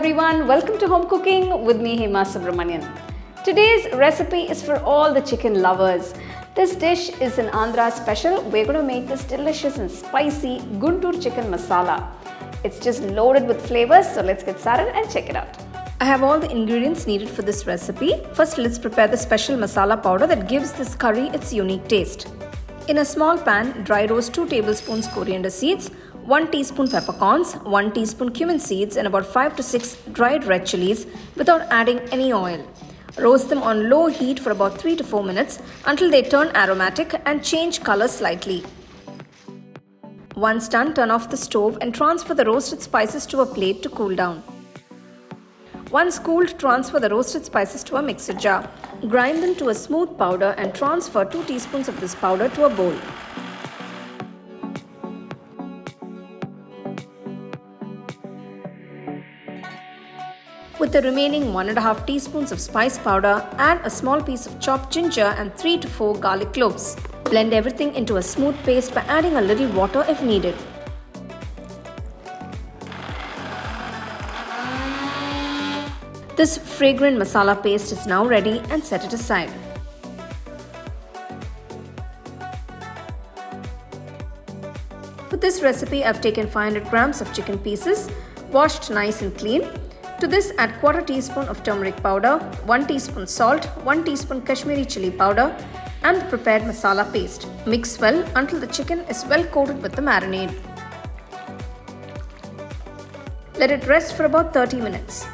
everyone, welcome to Home Cooking with me Hema Subramanian. Today's recipe is for all the chicken lovers. This dish is an Andhra special. We're going to make this delicious and spicy Guntur Chicken Masala. It's just loaded with flavors, so let's get started and check it out. I have all the ingredients needed for this recipe. First, let's prepare the special masala powder that gives this curry its unique taste. In a small pan, dry roast 2 tablespoons coriander seeds, 1 teaspoon peppercorns, 1 teaspoon cumin seeds and about 5 to 6 dried red chilies without adding any oil. Roast them on low heat for about 3 to 4 minutes until they turn aromatic and change color slightly. Once done, turn off the stove and transfer the roasted spices to a plate to cool down. Once cooled, transfer the roasted spices to a mixer jar. Grind them to a smooth powder and transfer 2 teaspoons of this powder to a bowl. With the remaining 1.5 teaspoons of spice powder, add a small piece of chopped ginger and 3 to 4 garlic cloves. Blend everything into a smooth paste by adding a little water if needed. This fragrant masala paste is now ready and set it aside. For this recipe, I've taken 500 grams of chicken pieces, washed nice and clean. To this, add 1/4 teaspoon of turmeric powder, 1 teaspoon salt, 1 teaspoon Kashmiri chili powder and the prepared masala paste. Mix well until the chicken is well coated with the marinade. Let it rest for about 30 minutes.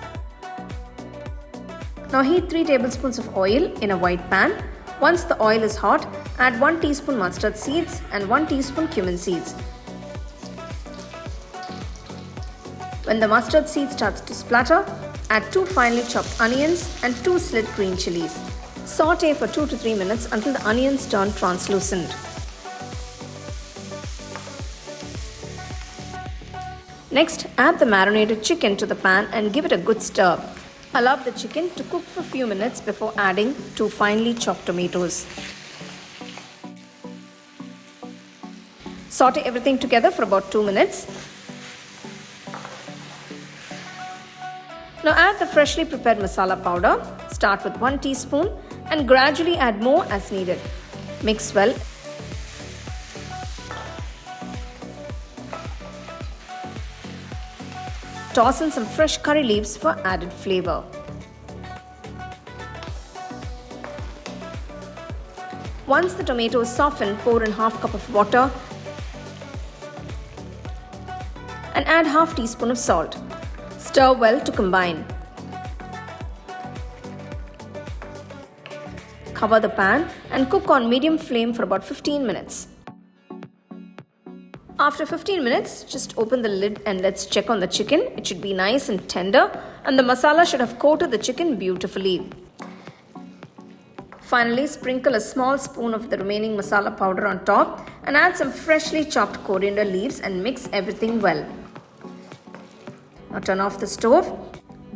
Now heat 3 tablespoons of oil in a wide pan. Once the oil is hot, add 1 teaspoon mustard seeds and 1 teaspoon cumin seeds. When the mustard seed starts to splatter, add 2 finely chopped onions and 2 slit green chilies. Saute for 2 to 3 minutes until the onions turn translucent. Next, add the marinated chicken to the pan and give it a good stir. Allow the chicken to cook for a few minutes before adding 2 finely chopped tomatoes. Saute everything together for about 2 minutes. Now add the freshly prepared masala powder. Start with 1 teaspoon and gradually add more as needed. Mix well. Toss in some fresh curry leaves for added flavor. Once the tomatoes soften, pour in half cup of water and add half teaspoon of salt. Stir well to combine. Cover the pan and cook on medium flame for about 15 minutes. After 15 minutes, just open the lid and let's check on the chicken. It should be nice and tender and the masala should have coated the chicken beautifully. Finally, sprinkle a small spoon of the remaining masala powder on top and add some freshly chopped coriander leaves and mix everything well. Now turn off the stove.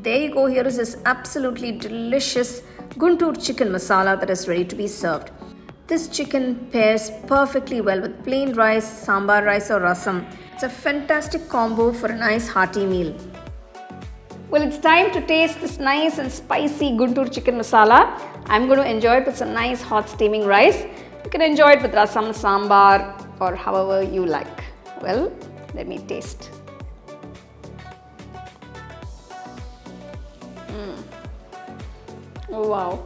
There you go, here is this absolutely delicious Guntur Chicken Masala that is ready to be served. This chicken pairs perfectly well with plain rice, sambar rice or rasam. It's a fantastic combo for a nice hearty meal. Well, it's time to taste this nice and spicy Guntur Chicken Masala. I'm going to enjoy it with some nice hot steaming rice. You can enjoy it with rasam, sambar or however you like. Well, let me taste. Oh wow,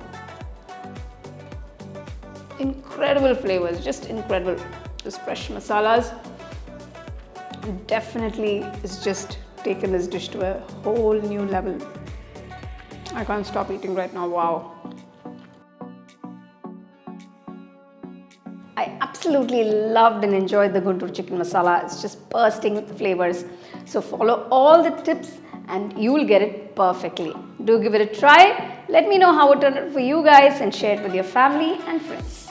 incredible flavors, just incredible. This fresh masalas definitely is just taken this dish to a whole new level. I can't stop eating right now. Wow, I absolutely loved and enjoyed the Guntur Chicken Masala. It's just bursting with flavors. So follow all the tips and you will get it perfectly. Do give it a try. Let me know how it turned out for you guys and share it with your family and friends.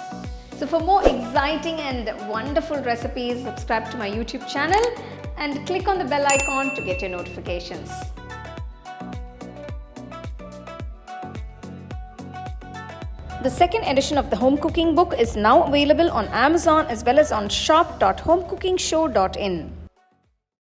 So for more exciting and wonderful recipes, subscribe to my YouTube channel and click on the bell icon to get your notifications. The second edition of the home cooking book is now available on Amazon as well as on shop.homecookingshow.in.